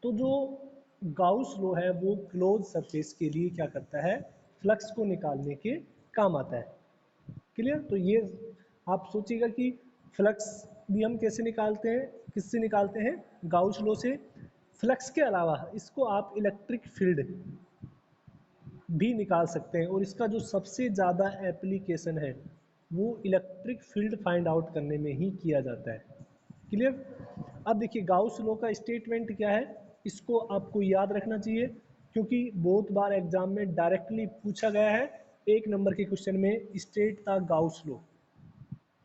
तो जो Gauss law है वो क्लोज सरफेस के लिए क्या करता है, फ्लक्स को निकालने के काम आता है। क्लियर? तो ये आप सोचिएगा कि फ्लक्स भी हम कैसे निकालते हैं, किससे निकालते हैं, गाउस लॉ से। फ्लक्स के अलावा इसको आप इलेक्ट्रिक फील्ड भी निकाल सकते हैं, और इसका जो सबसे ज़्यादा एप्लीकेशन है वो इलेक्ट्रिक फील्ड फाइंड आउट करने में ही किया जाता है। क्लियर? अब देखिए गाउस लॉ का स्टेटमेंट क्या है, इसको आपको याद रखना चाहिए, क्योंकि बहुत बार एग्जाम में डायरेक्टली पूछा गया है। एक नंबर के क्वेश्चन में स्टेट था गाउस लॉ,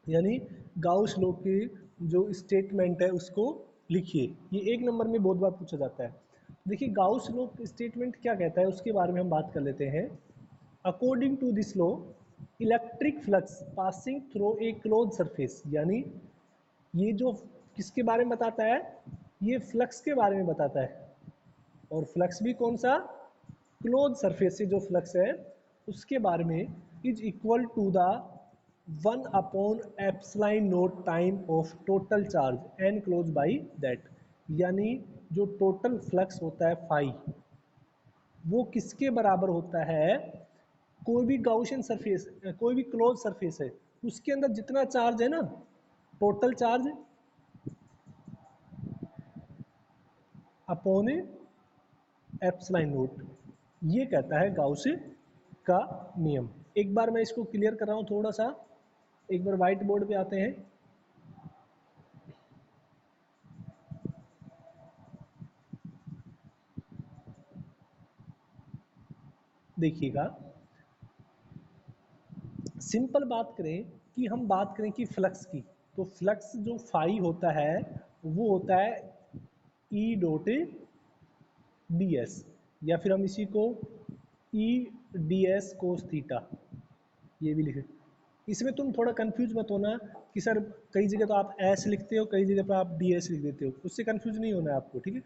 यानी गाउस लॉ की जो स्टेटमेंट है उसको लिखिए। ये एक नंबर में बहुत बार पूछा जाता है। देखिए गाउस लॉ स्टेटमेंट क्या कहता है उसके बारे में हम बात कर लेते हैं। According to this law, electric flux passing through a close surface, यानी ये जो किसके बारे में बताता है, ये फ्लक्स के बारे में बताता है। और फ्लक्स भी कौन सा, क्लोज सरफेस से जो फ्लक्स है उसके बारे में, is equal to the 1/ε0 time of total charge enclose by that, यानी जो टोटल फ्लक्स होता है फाई, वो किसके बराबर होता है, कोई भी गाउसियन सरफेस, कोई भी क्लोज सरफेस है उसके अंदर जितना चार्ज है ना, total charge upon epsilon note, ये कहता है गाउस का नियम। एक बार मैं इसको क्लियर कर रहा हूँ थोड़ा सा, एक बार व्हाइट बोर्ड पे आते हैं। देखिएगा, सिंपल बात करें कि हम बात करें कि फ्लक्स की, तो फ्लक्स जो फाई होता है वो होता है ई डॉट डी एस, या फिर हम इसी को E D S cos theta, ये भी लिखे। इसमें तुम थोड़ा कंफ्यूज मत होना कि सर कई जगह तो आप एस लिखते हो, कई जगह पर आप डी एस लिख देते हो, उससे कंफ्यूज नहीं होना है आपको, ठीक है।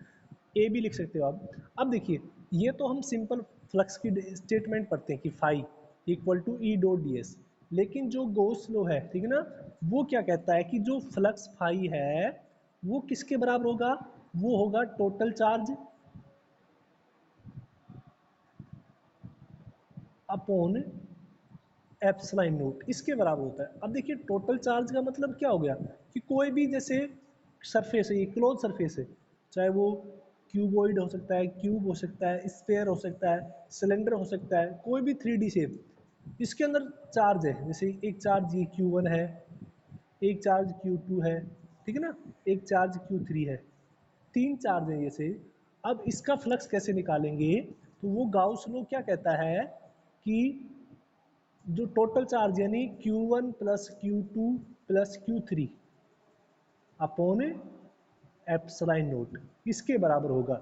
ए भी लिख सकते हो आप। अब देखिए, ये तो हम सिंपल फ्लक्स की स्टेटमेंट पढ़ते हैं कि phi equal to E dot D S, लेकिन जो गॉस लॉ है, ठीक है ना, वो क्या कहता है कि जो फ्लक्स फाई है वो किसके बराबर होगा, वो होगा total charge upon epsilon note, इसके बराबर होता है। अब देखिए टोटल चार्ज का मतलब क्या हो गया कि कोई भी जैसे सरफेस है, ये क्लोज सरफेस है, चाहे वो क्यूबॉइड हो सकता है, क्यूब हो सकता है, स्फेयर हो सकता है, सिलेंडर हो सकता है, कोई भी 3D शेप, इसके अंदर चार्ज है। जैसे एक चार्ज ये Q1 है, एक चार्ज Q2 है, ठीक है ना, एक चार्ज Q3 है, 3 चार्ज है जैसे। अब इसका फ्लक्स कैसे निकालेंगे, तो वो गाउस लॉ क्या कहता है कि जो टोटल चार्ज यानी Q1 plus Q2 plus Q3 upon epsilon note, इसके बराबर होगा।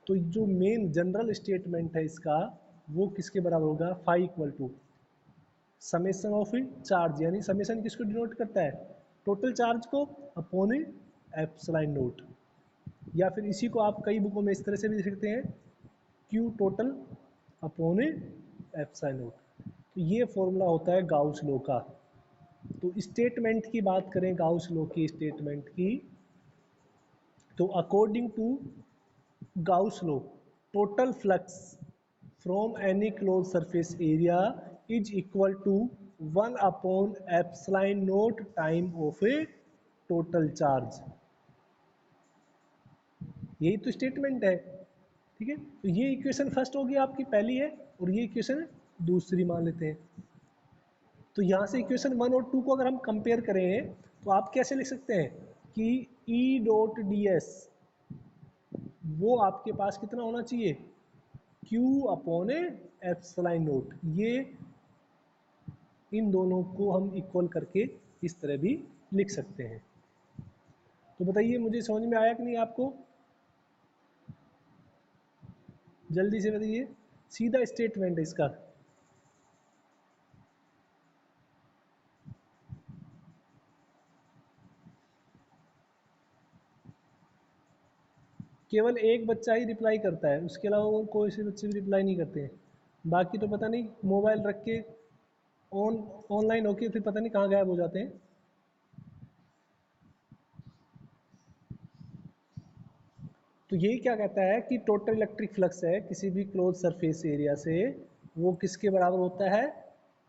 तो जो मेन जनरल स्टेटमेंट है इसका, वो किसके बराबर होगा, phi equal to summation of charge, यानी समेशन किसको डिनोट करता है, टोटल चार्ज को, अपॉन एप्सिलॉन नोट। या फिर इसी को आप कई बुकों में इस तरह से भी लिख सकते हैं, Q total upon epsilon note. तो ये फॉर्मूला होता है गाउस लॉ का। तो स्टेटमेंट की बात करें गाउस लॉ की स्टेटमेंट की, तो according to Gauss law, total flux from any close surface area is equal to 1 epsilon naught time of a total charge. यही तो स्टेटमेंट है, ठीक है। तो ये इक्वेशन फर्स्ट होगी आपकी, पहली है, और ये इक्वेशन दूसरी मान लेते हैं। तो यहाँ से इक्वेशन 1 और 2 को अगर हम कंपेयर करें तो आप कैसे लिख सकते हैं कि ई डॉट डी एस वो आपके पास कितना होना चाहिए, Q अपॉन एप्सिलॉन नोट। ये इन दोनों को हम इक्वल करके इस तरह भी लिख सकते हैं। तो बताइए मुझे समझ में आया कि नहीं आपको, जल्दी से बताइए, सीधा स्टेटमेंट है इसका। केवल एक बच्चा ही रिप्लाई करता है, उसके अलावा और कोई से बच्चे भी रिप्लाई नहीं करते हैं। बाकी तो पता नहीं मोबाइल रख के ऑनलाइन होके फिर पता नहीं कहाँ गायब हो जाते हैं। तो ये क्या कहता है कि टोटल इलेक्ट्रिक फ्लक्स है किसी भी क्लोज सरफेस एरिया से, वो किसके बराबर होता है,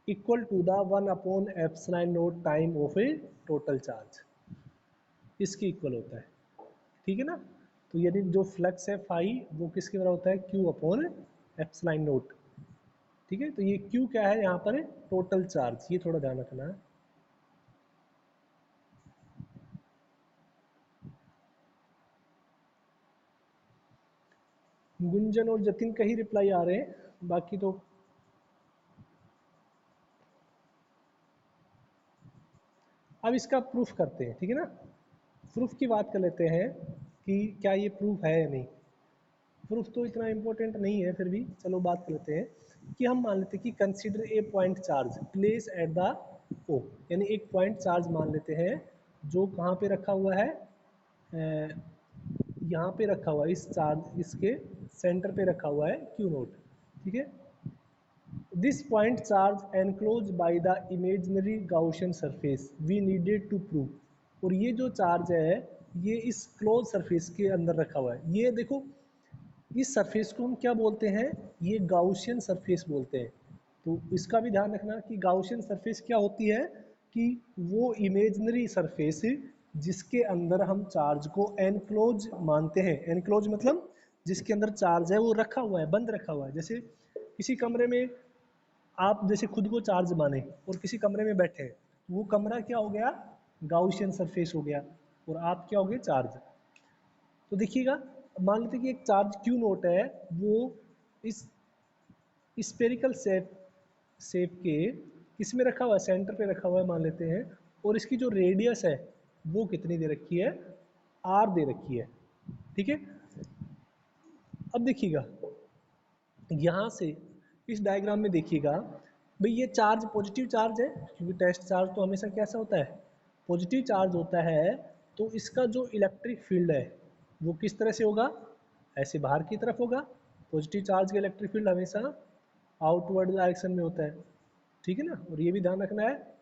equal to the 1/ε0 time of a total charge, इसके इक्वल होता है। ठीक है ना। तो यानी जो फ्लक्स है फाई वो किसके बराबर होता है, Q/ε0। ठीक है, तो ये Q क्या है यहाँ पर, टोटल चार्ज, ये थोड़ा ध्यान रखना है। गुंजन और जतिन का ही रिप्लाई आ रहे हैं, बाकी तो अब इसका प्रूफ करते हैं। ठीक है ना, प्रूफ की बात कर लेते हैं कि क्या ये प्रूफ है या नहीं। प्रूफ तो इतना इम्पोर्टेंट नहीं है, फिर भी चलो बात कर लेते हैं कि हम मान लेते हैं कि consider a point charge place at the O, यानी एक पॉइंट चार्ज मान लेते हैं जो कहाँ पे रखा हुआ है, यहाँ पे रखा हुआ है, इस चार्ज इसके सेंटर पे रखा हुआ है Q0। ठीक है, this point charge enclose by the imaginary Gaussian surface we needed to prove. और ये जो चार्ज है ये इस क्लोज सरफेस के अंदर रखा हुआ है। ये देखो, इस सरफेस को हम क्या बोलते हैं, ये गाउशियन सरफेस बोलते हैं। तो इसका भी ध्यान रखना कि गाउशियन सरफेस क्या होती है, कि वो इमेजिनरी सरफेस जिसके अंदर हम चार्ज को एनक्लोज मानते हैं। एनक्लोज मतलब जिसके अंदर चार्ज है वो रखा हुआ है, बंद रखा हुआ है। जैसे किसी कमरे में आप जैसे खुद को चार्ज माने और किसी कमरे में बैठे हैं, वो कमरा क्या हो गया, गाउशियन सरफेस हो गया, और आप क्या हो गए, चार्ज। तो देखिएगा, मान लेते कि एक चार्ज Q0 है, वो इस स्पेरिकल शेप के किस में रखा हुआ है, सेंटर पे रखा हुआ है मान लेते हैं। और इसकी जो रेडियस है वो कितनी दे रखी है, R दे रखी है। ठीक है, अब देखिएगा यहाँ से इस डायग्राम में देखिएगा, भाई ये चार्ज पॉजिटिव चार्ज है, क्योंकि टेस्ट चार्ज तो हमेशा कैसा होता है, पॉजिटिव चार्ज होता है। तो इसका जो इलेक्ट्रिक फील्ड है वो किस तरह से होगा, ऐसे बाहर की तरफ होगा। पॉजिटिव चार्ज का इलेक्ट्रिक फील्ड हमेशा आउटवर्ड डायरेक्शन में होता है। ठीक है ना, और ये भी ध्यान रखना है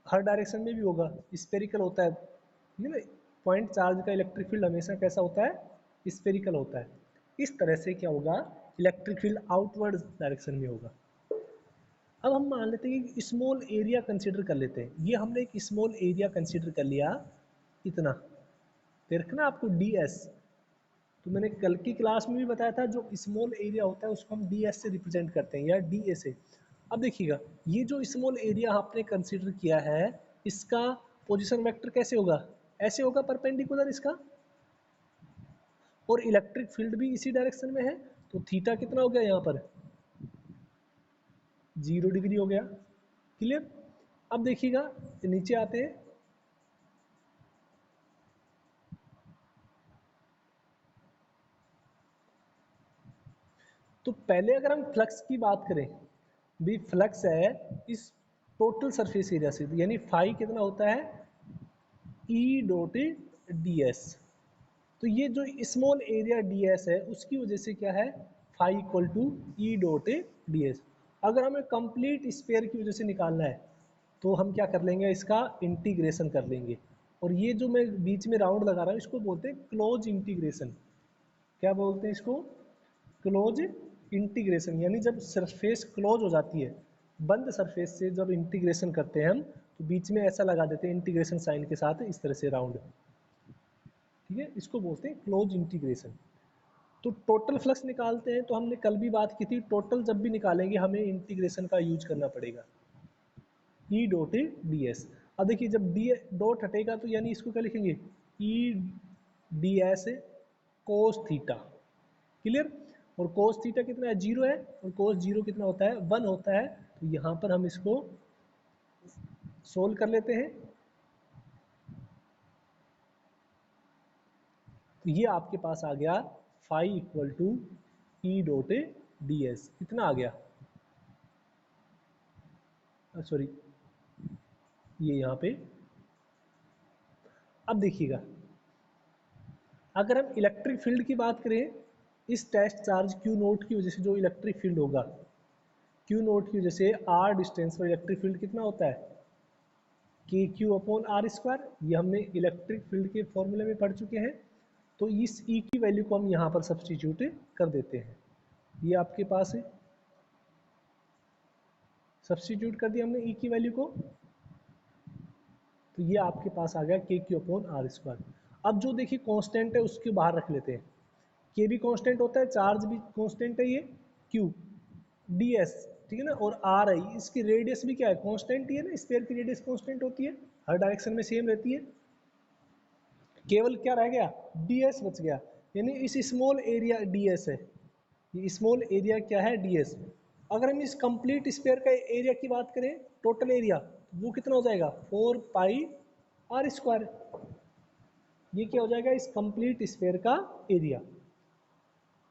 हर डायरेक्शन में भी होगा, स्पेरिकल होता है। ठीक है ना, पॉइंट चार्ज का इलेक्ट्रिक फील्ड हमेशा कैसा होता है, स्पेरिकल होता है। इस तरह से क्या होगा, इलेक्ट्रिक फील्ड आउटवर्ड डायरेक्शन में होगा। अब हम मान लेते हैं कि स्मॉल एरिया कंसीडर कर लेते हैं। ये हमने एक स्मॉल एरिया कंसीडर कर लिया, इतना देखना आपको ds। तो मैंने कल की क्लास में भी बताया था, जो स्मॉल एरिया होता है उसको हम ds से रिप्रेजेंट करते हैं या da से। अब देखिएगा, ये जो स्मॉल एरिया आपने कंसीडर किया है, इसका पोजीशन वेक्टर कैसे होगा, ऐसे होगा परपेंडिकुलर इसका, और इलेक्ट्रिक फील्ड भी इसी डायरेक्शन में है। तो थीटा कितना हो गया यहाँ पर, 0 डिग्री हो गया। क्लियर। अब देखिएगा नीचे आते हैं, तो पहले अगर हम फ्लक्स की बात करें, भी फ्लक्स है इस टोटल सरफेस एरिया से, यानी फाई कितना होता है, ई डॉट डी एस। तो ये जो स्मॉल एरिया डी एस है उसकी वजह से क्या है, phi equal to E dot D S. अगर हमें कंप्लीट स्पेयर की वजह से निकालना है तो हम क्या कर लेंगे, इसका इंटीग्रेशन कर लेंगे। और ये जो मैं बीच में राउंड लगा रहा हूँ इसको बोलते हैं क्लोज इंटीग्रेशन। क्या बोलते हैं इसको, क्लोज इंटीग्रेशन। यानी जब सरफेस क्लोज हो जाती है, बंद सरफेस से जब इंटीग्रेशन करते हैं हम, तो बीच में ऐसा लगा देते हैं इंटीग्रेशन साइन के साथ इस तरह से राउंड। ठीक है, इसको बोलते हैं क्लोज इंटीग्रेशन। तो टोटल फ्लक्स निकालते हैं, तो हमने कल भी बात की थी, टोटल जब भी निकालेंगे हमें इंटीग्रेशन का यूज करना पड़ेगा, ई डॉट डी एस। अब देखिए जब डी डॉट हटेगा तो यानी इसको क्या लिखेंगे, E D S cos theta. Clear. और कोस थीटा कितना है, 0 है, और कोस 0 कितना होता है, 1 होता है। तो यहाँ पर हम इसको सोल्व कर लेते हैं। तो ये आपके पास आ गया phi equal to E dot D S, कितना आ गया, सॉरी ये यहाँ पे। अब देखिएगा, अगर हम इलेक्ट्रिक फील्ड की बात करें, इस टेस्ट चार्ज Q0 की वजह से जो इलेक्ट्रिक फील्ड होगा, Q0 की वजह से r डिस्टेंस पर इलेक्ट्रिक फील्ड कितना होता है, KQ/r²। ये हमने इलेक्ट्रिक फील्ड के फॉर्मूले में पढ़ चुके हैं। तो इस ई की वैल्यू को हम यहाँ पर सब्सटीट्यूट कर देते हैं। ये आपके पास है, सब्सटीट्यूट कर दिया हमने ई की वैल्यू को, तो ये आपके पास आ गया के क्यू अपॉन आर स्क्वायर। अब जो देखिए कांस्टेंट है उसके बाहर रख लेते हैं, के भी कांस्टेंट होता है, चार्ज भी कांस्टेंट है, ये क्यू डी एस, ठीक है ना, और आर है, इसकी रेडियस भी क्या है, कांस्टेंट ही है ना, स्फीयर की रेडियस कांस्टेंट होती है, हर डायरेक्शन में सेम रहती है, केवल क्या रह गया, डी एस बच गया, यानी इस स्मॉल एरिया डी एस है, ये स्मॉल एरिया क्या है, डी एस। अगर हम इस कंप्लीट स्फीयर का एरिया की बात करें, टोटल एरिया, वो कितना हो जाएगा, 4 पाई आर स्क्वायर, ये क्या हो जाएगा, इस कंप्लीट स्फीयर का एरिया।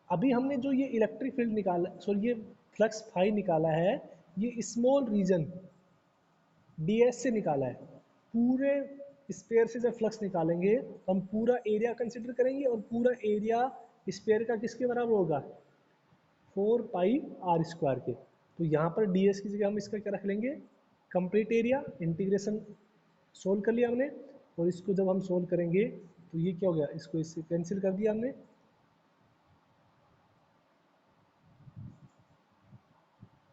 अभी हमने जो ये इलेक्ट्रिक फील्ड निकाला, सॉरी ये फ्लक्स फाई निकाला है, ये स्मॉल रीजन ds से निकाला है। पूरे स्पेयर से जब फ्लक्स निकालेंगे तो हम पूरा एरिया कंसिडर करेंगे, और पूरा एरिया स्पेयर का किसके बराबर होगा, 4 पाई आर स्क्वायर के। तो यहाँ पर ds की जगह हम इसका क्या रख लेंगे, कंप्लीट एरिया, इंटीग्रेशन सोल्व कर लिया हमने, और इसको जब हम सोल्व करेंगे तो ये क्या हो गया, इसको इससे कैंसिल कर दिया हमने,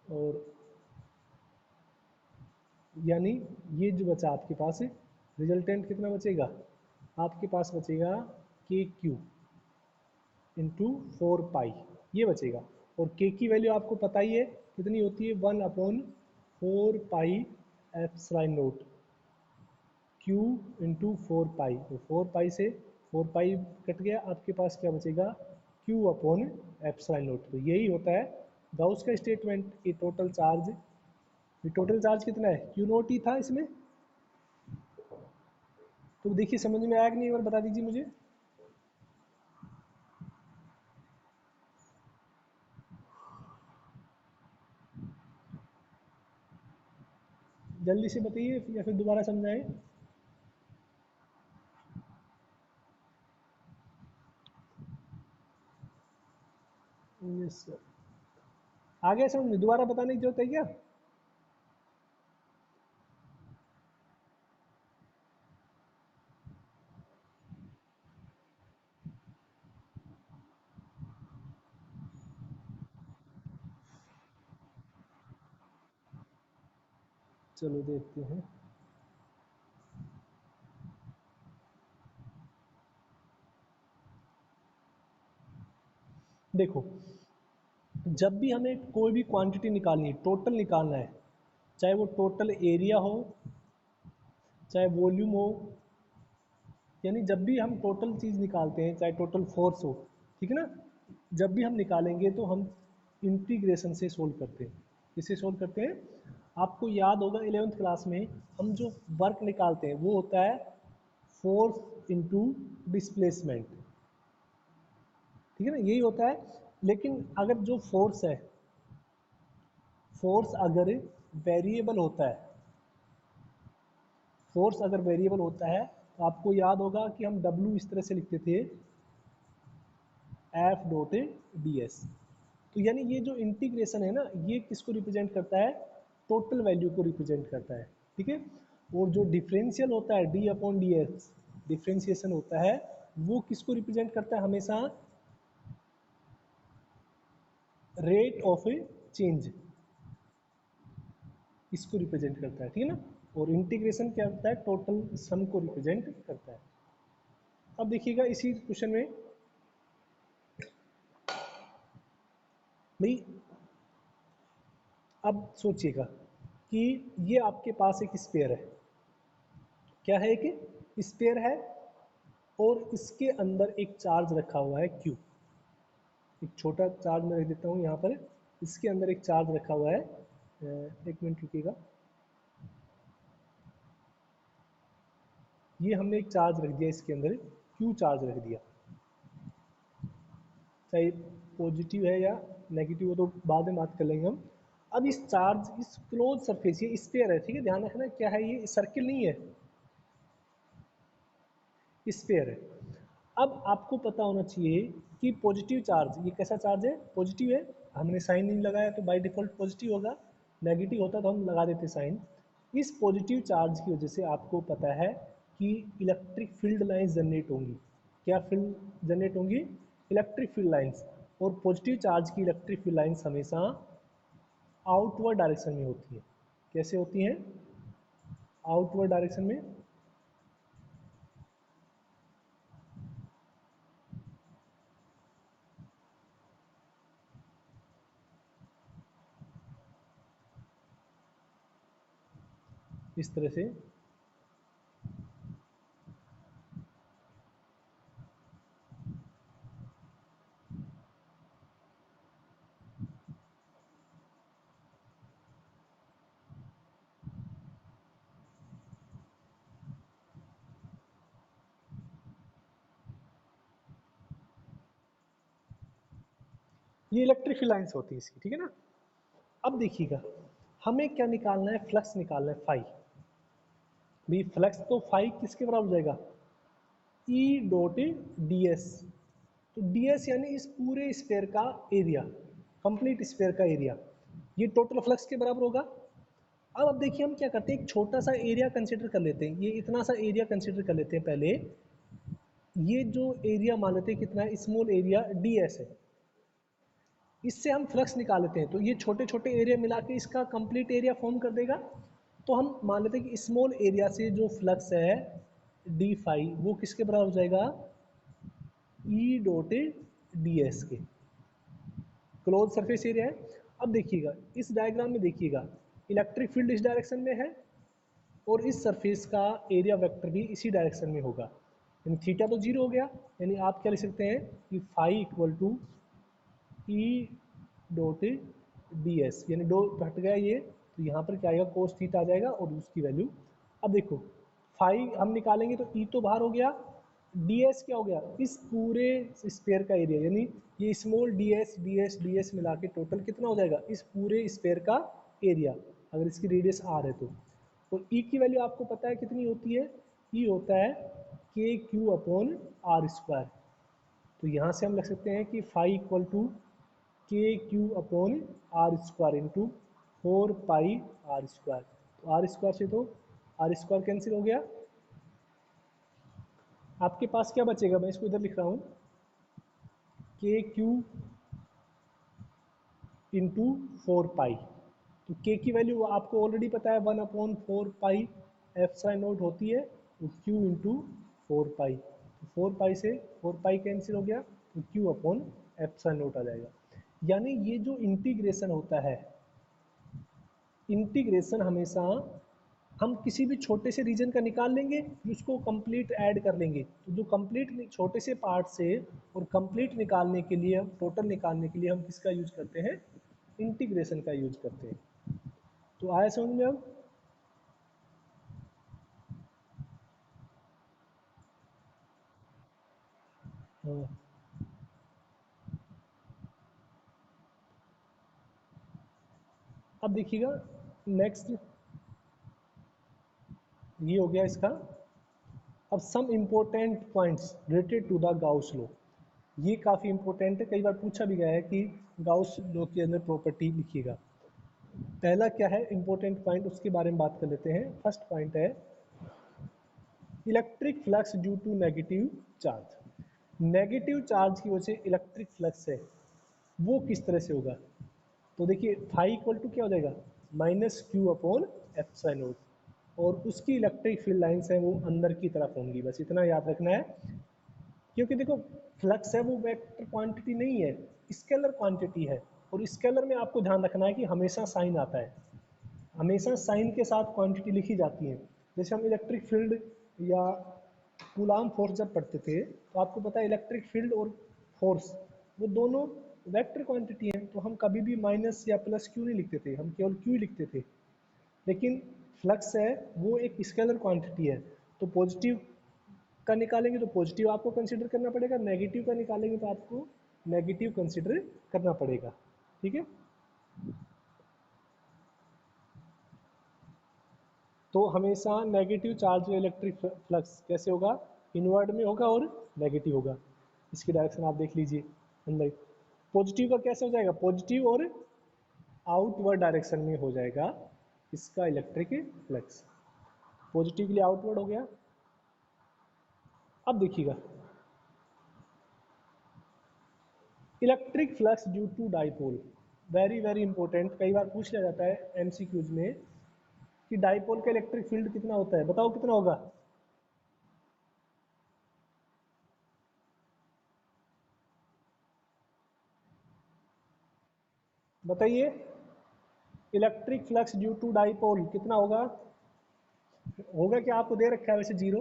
और यानी ये जो बचा आपके पास रिजल्टेंट कितना बचेगा, आपके पास बचेगा के क्यू इंटू 4 पाई, ये बचेगा। और के की वैल्यू आपको पता ही है कितनी होती है, 1/4 pi epsilon note Q into 4 पाई। तो 4 पाई से 4 पाई कट गया, आपके पास क्या बचेगा, क्यू अपॉन एप्सिलॉन नोट। तो यही होता है गाउस का स्टेटमेंट, ये टोटल चार्ज, ये टोटल चार्ज कितना है, क्यू नोट ही था इसमें। तो देखिए समझ में आया कि नहीं, एक बार बता दीजिए मुझे। जल्दी से बताइए या फिर दोबारा समझाएं। यस सर, आ गया समझ में, दोबारा बताने की जरूरत है क्या। चलो देखते हैं। देखो, जब भी हमें कोई भी क्वांटिटी निकालनी है, टोटल निकालना है, चाहे वो टोटल एरिया हो, चाहे वॉल्यूम हो, यानी जब भी हम टोटल चीज़ निकालते हैं, चाहे टोटल फोर्स हो, ठीक है ना, जब भी हम निकालेंगे तो हम इंटीग्रेशन से सोल्व करते हैं। किससे सोल्व करते हैं, आपको याद होगा 11th क्लास में हम जो वर्क निकालते हैं वो होता है फोर्स इंटू डिस्प्लेसमेंट, ठीक है ना, यही होता है। लेकिन अगर जो फोर्स है, फोर्स अगर वेरिएबल होता है, फोर्स अगर वेरिएबल होता है, तो आपको याद होगा कि हम W इस तरह से लिखते थे, एफ डॉट डी एस। तो यानी ये जो इंटीग्रेशन है ना, ये किसको रिप्रेजेंट करता है, टोटल वैल्यू को रिप्रेजेंट करता है, ठीक है। और जो डिफरेंशियल होता है D upon D S, differentiation होता है, वो किसको रिप्रेजेंट करता है, हमेशा रेट ऑफ चेंज, इसको रिप्रेजेंट करता है, ठीक है ना। और इंटीग्रेशन क्या होता है, टोटल सम को रिप्रेजेंट करता है। अब देखिएगा इसी क्वेश्चन में भाई, अब सोचिएगा कि ये आपके पास एक स्पेयर है, क्या है, एक स्पेयर है, और इसके अंदर एक चार्ज रखा हुआ है क्यू, एक छोटा चार्ज मैं रख देता हूँ यहाँ पर, इसके अंदर एक चार्ज रखा हुआ है, एक मिनट रुकिएगा, ये हमने एक चार्ज रख दिया इसके अंदर, क्यू चार्ज रख दिया, चाहे पॉजिटिव है या नेगेटिव हो तो बाद में बात कर लेंगे हम। अब इस चार्ज, इस क्लोज सरफेस, ये स्फीयर है, ठीक है, ध्यान रखना क्या है, ये सर्किल नहीं है, स्फीयर है। अब आपको पता होना चाहिए कि पॉजिटिव चार्ज, ये कैसा चार्ज है, पॉजिटिव है, हमने साइन नहीं लगाया तो बाय डिफ़ॉल्ट पॉजिटिव होगा, नेगेटिव होता तो हम लगा देते साइन। इस पॉजिटिव चार्ज की वजह से आपको पता है कि इलेक्ट्रिक फील्ड लाइंस जनरेट होंगी, क्या फील्ड जनरेट होंगी, इलेक्ट्रिक फील्ड लाइंस। और पॉजिटिव चार्ज की इलेक्ट्रिक फील्ड लाइंस हमेशा आउटवर्ड डायरेक्शन में होती है। कैसे होती हैं, आउटवर्ड डायरेक्शन में। इस तरह से ये इलेक्ट्रिक फील्ड लाइंस होती है इसकी, ठीक है ना। अब देखिएगा, हमें क्या निकालना है, फ्लक्स निकालना है फाई। भाई फ्लक्स तो फाई किसके बराबर हो जाएगा, ई डॉट डी एस। तो डी एस यानी इस पूरे स्फेयर का एरिया, कंप्लीट स्फेयर का एरिया, ये टोटल फ्लक्स के बराबर होगा। अब देखिए हम क्या करते हैं, एक छोटा सा एरिया कंसिडर कर लेते हैं, ये इतना सा एरिया कंसिडर कर लेते हैं पहले। ये जो एरिया मान लेते हैं कितना है, स्मॉल एरिया डी एस है, इससे हम फ्लक्स निकाल लेते हैं। तो ये छोटे छोटे एरिया मिला के इसका कंप्लीट एरिया फॉर्म कर देगा। तो हम मान लेते हैं कि स्मॉल एरिया से जो फ्लक्स है डी फाई, वो किसके बराबर हो जाएगा, ई डॉट डी एस के। क्लोज सरफेस एरिया है। अब देखिएगा इस डायग्राम में, देखिएगा इलेक्ट्रिक फील्ड इस डायरेक्शन में है और इस सरफेस का एरिया वेक्टर भी इसी डायरेक्शन में होगा, यानी थीटा तो जीरो हो गया। यानी आप क्या लिख सकते हैं कि phi equal to E dot D S, यानी दो हट गया ये, तो यहाँ पर क्या आएगा, कोस थीटा आ जाएगा और उसकी वैल्यू। अब देखो फाई हम निकालेंगे तो ई तो बाहर हो गया, डी एस क्या हो गया, इस पूरे स्पेयर का एरिया, यानी ये small D S D S D S मिला के टोटल कितना हो जाएगा, इस पूरे स्पेयर का एरिया, अगर इसकी रेडियस आर है तो। और ई की वैल्यू आपको पता है कितनी होती है, ई होता है के क्यू अपॉन आर स्क्वायर। तो यहाँ से हम लिख सकते हैं कि phi equal to K Q upon R square into 4 pi R square. तो आर स्क्वायर से तो आर स्क्वायर कैंसिल हो गया, आपके पास क्या बचेगा, मैं इसको इधर लिख रहा हूँ, के क्यू इंटू 4 पाई। तो के की वैल्यू आपको ऑलरेडी पता है 1/4 पाई एप्सिलॉन नॉट होती है, तो क्यू इंटू 4 पाई। तो 4 पाई से 4 पाई कैंसिल हो गया, तो क्यू अपॉन एप्सिलॉन नॉट आ जाएगा। यानी ये जो इंटीग्रेशन होता है, इंटीग्रेशन हमेशा हम किसी भी छोटे से रीजन का निकाल लेंगे, उसको कंप्लीट ऐड कर लेंगे। तो जो कंप्लीट छोटे से पार्ट से और कंप्लीट निकालने के लिए, हम टोटल निकालने के लिए हम किसका यूज करते हैं, इंटीग्रेशन का यूज करते हैं। तो आया समझ में अब। हाँ, अब देखिएगा नेक्स्ट, ये हो गया इसका। अब some important points related to the Gauss law, ये काफ़ी इंपॉर्टेंट है, कई बार पूछा भी गया है कि गाउस लॉ के अंदर प्रॉपर्टी लिखिएगा। पहला क्या है इंपॉर्टेंट पॉइंट, उसके बारे में बात कर लेते हैं। फर्स्ट पॉइंट है electric flux due to negative charge. Negative charge की वजह से इलेक्ट्रिक फ्लक्स है वो किस तरह से होगा। तो देखिए फाई इक्वल टू क्या हो जाएगा, minus Q upon epsilon not, और उसकी इलेक्ट्रिक फील्ड लाइंस है वो अंदर की तरफ होंगी, बस इतना याद रखना है। क्योंकि देखो फ्लक्स है वो वेक्टर क्वांटिटी नहीं है, स्केलर क्वांटिटी है। और स्केलर में आपको ध्यान रखना है कि हमेशा साइन आता है, हमेशा साइन के साथ क्वांटिटी लिखी जाती है। जैसे हम इलेक्ट्रिक फील्ड या कूलाम फोर्स जब पढ़ते थे, तो आपको पता है इलेक्ट्रिक फील्ड और फोर्स वो दोनों वेक्टर क्वांटिटी हैं, तो हम कभी भी माइनस या प्लस क्यू नहीं लिखते थे, हम केवल क्यू लिखते थे। लेकिन फ्लक्स है वो एक स्केलर क्वांटिटी है, तो पॉजिटिव का निकालेंगे तो पॉजिटिव आपको कंसिडर करना पड़ेगा, नेगेटिव का निकालेंगे तो आपको नेगेटिव कंसिडर करना पड़ेगा, ठीक है। तो हमेशा नेगेटिव चार्ज इलेक्ट्रिक फ्लक्स कैसे होगा, इनवर्ड में होगा और नेगेटिव होगा। इसकी डायरेक्शन आप देख लीजिए अंदर। पॉजिटिव का कैसे हो जाएगा, पॉजिटिव और आउटवर्ड डायरेक्शन में हो जाएगा इसका इलेक्ट्रिक फ्लक्स। पॉजिटिव के लिए आउटवर्ड हो गया। अब देखिएगा electric flux due to dipole, very very important, कई बार पूछ लिया जाता है एमसीक्यूज में कि डाइपोल का इलेक्ट्रिक फील्ड कितना होता है, बताओ कितना होगा। बताइए, electric flux due to dipole कितना होगा। होगा क्या, आपको दे रखा है वैसे जीरो,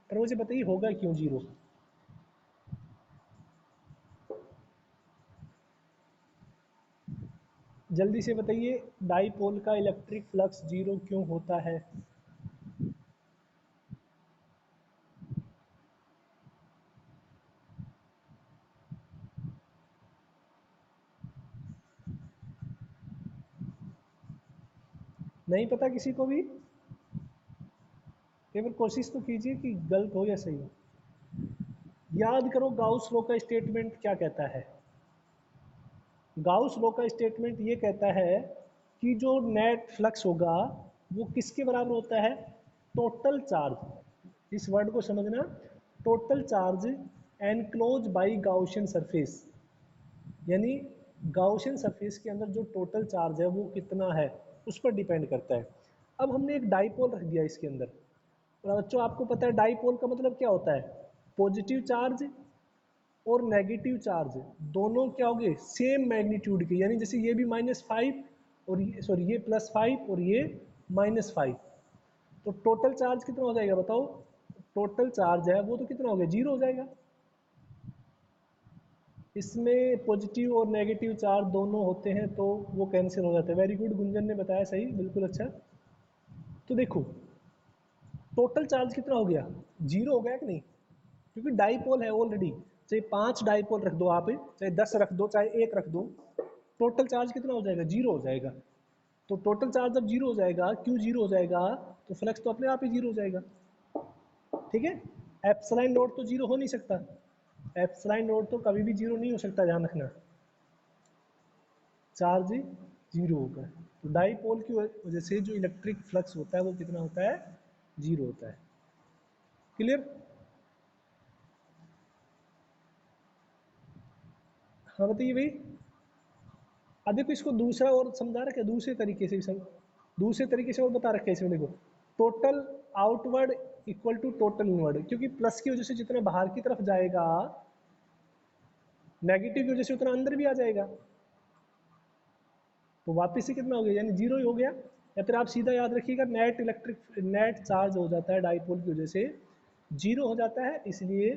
पर मुझे बताइए होगा क्यों जीरो। जल्दी से बताइए, डाइपोल का इलेक्ट्रिक फ्लक्स जीरो क्यों होता है। नहीं पता किसी को भी, एक बार कोशिश तो कीजिए कि गलत हो या सही हो। याद करो गाउस लॉ का स्टेटमेंट क्या कहता है। गाउस लॉ का स्टेटमेंट ये कहता है कि जो नेट फ्लक्स होगा वो किसके बराबर होता है, टोटल चार्ज, इस वर्ड को समझना, total charge enclose by Gaussian surface, यानी गाउशियन सरफेस के अंदर जो टोटल चार्ज है वो कितना है उस पर डिपेंड करता है। अब हमने एक डाइपोल रख दिया इसके अंदर, और बच्चों आपको पता है डाइपोल का मतलब क्या होता है, पॉजिटिव चार्ज और नेगेटिव चार्ज दोनों क्या हो गए, सेम मैग्नीट्यूड के, यानी जैसे ये भी -5 और ये सॉरी ये +5 और ये -5, तो टोटल चार्ज कितना हो जाएगा बताओ। टोटल चार्ज है वो तो कितना हो गया, जीरो हो जाएगा। इसमें पॉजिटिव और नेगेटिव चार्ज दोनों होते हैं तो वो कैंसिल हो जाता है। वेरी गुड, गुंजन ने बताया सही, बिल्कुल अच्छा। तो देखो टोटल चार्ज कितना हो गया, जीरो हो गया कि नहीं, क्योंकि डाइपोल है ऑलरेडी, चाहे 5 डाइपोल रख दो आप, चाहे 10 रख दो, चाहे 1 रख दो, टोटल चार्ज कितना हो जाएगा, जीरो हो जाएगा। तो टोटल चार्ज जब जीरो हो जाएगा, क्यों जीरो हो जाएगा, तो फ्लक्स तो अपने आप ही जीरो हो जाएगा। ठीक है, एप्सिलॉन नोट तो जीरो हो नहीं सकता, एप्सिलॉन नोट तो कभी भी जीरो नहीं हो सकता, ध्यान रखना, चार्ज जीरो होगा। तो डाइपोल की वजह से जो इलेक्ट्रिक फ्लक्स होता है वो कितना होता है, जीरो होता है। क्लियर। हाँ बताइए भाई। अब देखो इसको दूसरा और समझा रखा है, दूसरे तरीके से भी दूसरे तरीके से और बता रखा है इसमें, देखो total outward equal to total inward, क्योंकि प्लस की वजह से जितना बाहर की तरफ जाएगा, नेगेटिव की वजह से उतना अंदर भी आ जाएगा, तो वापस से कितना हो गया, यानी जीरो ही हो गया। या फिर आप सीधा याद रखिएगा, नेट चार्ज हो जाता है डाइपोल की वजह से, जीरो हो जाता है, इसलिए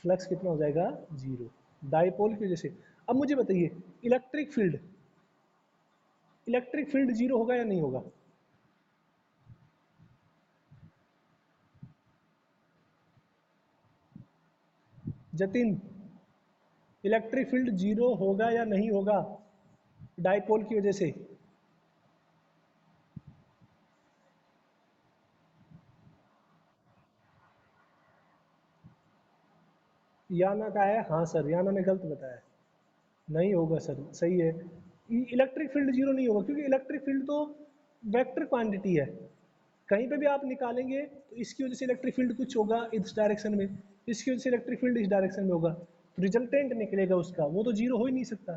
फ्लक्स कितना हो जाएगा, जीरो, डाइपोल की वजह से। अब मुझे बताइए, electric field, electric field zero होगा या नहीं होगा। जतिन, इलेक्ट्रिक फील्ड जीरो होगा या नहीं होगा डाइपोल की वजह से। याना का है, हाँ सर, याना ने गलत बताया, नहीं होगा सर, सही है। इलेक्ट्रिक फील्ड जीरो नहीं होगा, क्योंकि इलेक्ट्रिक फील्ड तो वेक्टर क्वांटिटी है, कहीं पे भी आप निकालेंगे तो इसकी वजह से इलेक्ट्रिक फील्ड कुछ होगा इस डायरेक्शन में, इसकी वजह से इलेक्ट्रिक फील्ड इस डायरेक्शन में होगा, तो रिजल्टेंट निकलेगा उसका, वो तो जीरो हो ही नहीं सकता।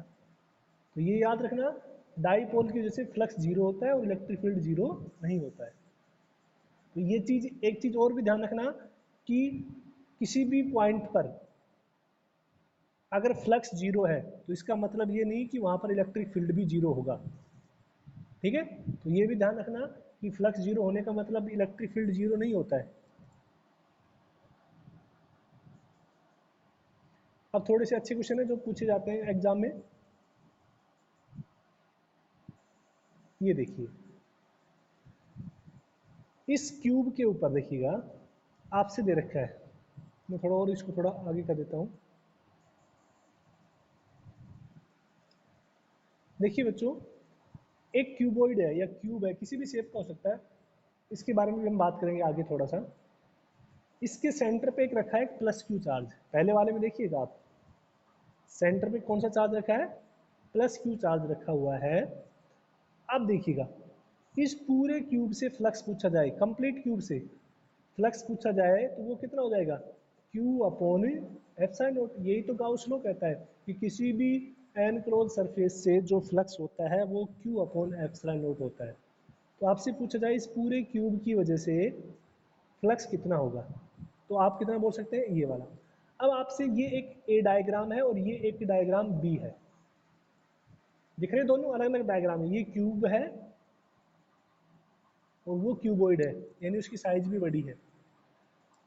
तो ये याद रखना, डाइपोल की वजह से फ्लक्स जीरो होता है और इलेक्ट्रिक फील्ड जीरो नहीं होता है। तो ये चीज़, एक चीज़ और भी ध्यान रखना कि किसी भी पॉइंट पर अगर फ्लक्स जीरो है तो इसका मतलब ये नहीं कि वहाँ पर इलेक्ट्रिक फील्ड भी जीरो होगा। ठीक है, तो ये भी ध्यान रखना कि फ्लक्स जीरो होने का मतलब इलेक्ट्रिक फील्ड जीरो नहीं होता है। अब थोड़े से अच्छे क्वेश्चन है जो पूछे जाते हैं एग्जाम में, ये देखिए, इस क्यूब के ऊपर देखिएगा, आपसे दे रखा है, मैं थोड़ा और इसको थोड़ा आगे कर देता हूँ। देखिए बच्चों, एक क्यूबॉइड है या क्यूब है, किसी भी शेप का हो सकता है, इसके बारे में भी हम बात करेंगे आगे थोड़ा सा। इसके सेंटर पे एक रखा है प्लस क्यू चार्ज, पहले वाले में देखिएगा आप, सेंटर पे कौन सा चार्ज रखा है, प्लस क्यू चार्ज रखा हुआ है। अब देखिएगा, इस पूरे क्यूब से फ्लक्स पूछा जाए, कंप्लीट क्यूब से फ्लक्स पूछा जाए तो वो कितना हो जाएगा, Q अपॉन एप्सिलॉन नोट। यही तो गाउस लॉ कहता है कि किसी भी एन क्लोज सरफेस से जो फ्लक्स होता है वो क्यू अपॉन एप्सिलॉन नोट होता है। तो आपसे पूछा जाए इस पूरे क्यूब की वजह से फ्लक्स कितना होगा, तो आप कितना बोल सकते हैं, ये वाला। अब आपसे ये एक ए डायग्राम है और ये एक डायग्राम बी है, दिख रहे हैं दोनों अलग अलग डायग्राम है। ये क्यूब है और वो क्यूबॉइड है, यानी उसकी साइज भी बड़ी है।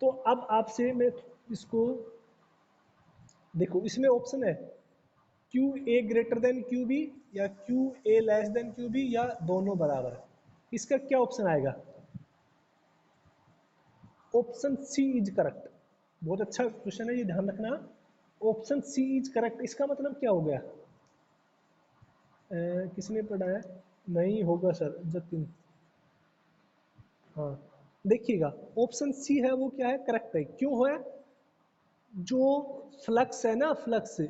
तो अब आपसे मैं इसको देखो, इसमें ऑप्शन है Q A greater than Q B या Q A less than Q B या दोनों बराबर। इसका क्या ऑप्शन आएगा? Option C is correct. बहुत अच्छा क्वेश्चन है, ये ध्यान रखना। ऑप्शन सी इज करेक्ट, इसका मतलब क्या हो गया? किसने पढ़ा है? नहीं होगा सर, जतिन। हाँ, देखिएगा ऑप्शन सी है वो क्या है, करेक्ट है। क्यों है? जो फ्लक्स है ना, फ्लक्स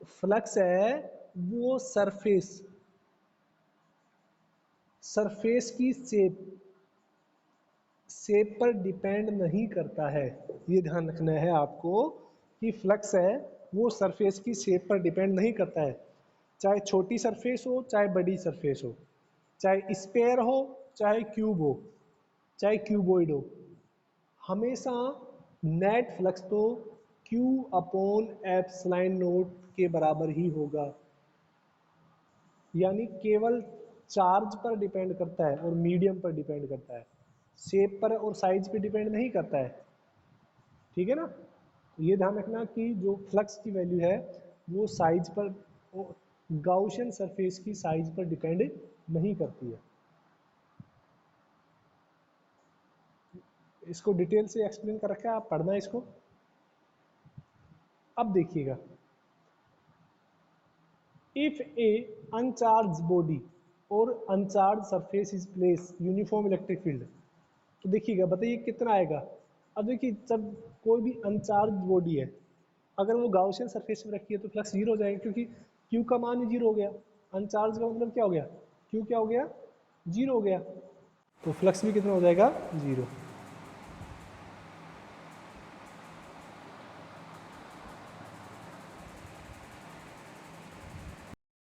फ्लक्स है वो सरफेस की शेप पर डिपेंड नहीं करता है। ये ध्यान रखना है आपको कि फ्लक्स है वो सरफेस की शेप पर डिपेंड नहीं करता है। चाहे छोटी सरफेस हो चाहे बड़ी सरफेस हो, चाहे स्पेयर हो चाहे क्यूब हो चाहे क्यूबॉइड हो, हमेशा नेट फ्लक्स तो Q अपॉन एप्सिलॉन नोट के बराबर ही होगा। यानी केवल चार्ज पर डिपेंड करता है और मीडियम पर डिपेंड करता है, शेप पर और साइज पे डिपेंड नहीं करता है। ठीक है ना? तो ये ध्यान रखना कि जो फ्लक्स की वैल्यू है वो साइज पर, गाउशियन सरफेस की साइज पर डिपेंड नहीं करती है। इसको डिटेल से एक्सप्लेन कर रखा है, आप पढ़ना इसको। अब देखिएगा, इफ ए अनचार्ज बॉडी और अनचार्ज surface is place uniform electric field, तो देखिएगा बताइए कितना आएगा। अब देखिए जब कोई भी अनचार्ज बॉडी है, अगर वो गाउसियन सरफेस में रखी है तो फ्लक्स जीरो हो जाएगा, क्योंकि क्यू का मान ही जीरो हो गया। अनचार्ज का मतलब क्या हो गया, क्यू क्या हो गया, जीरो हो गया, तो फ्लक्स भी कितना हो जाएगा, जीरो।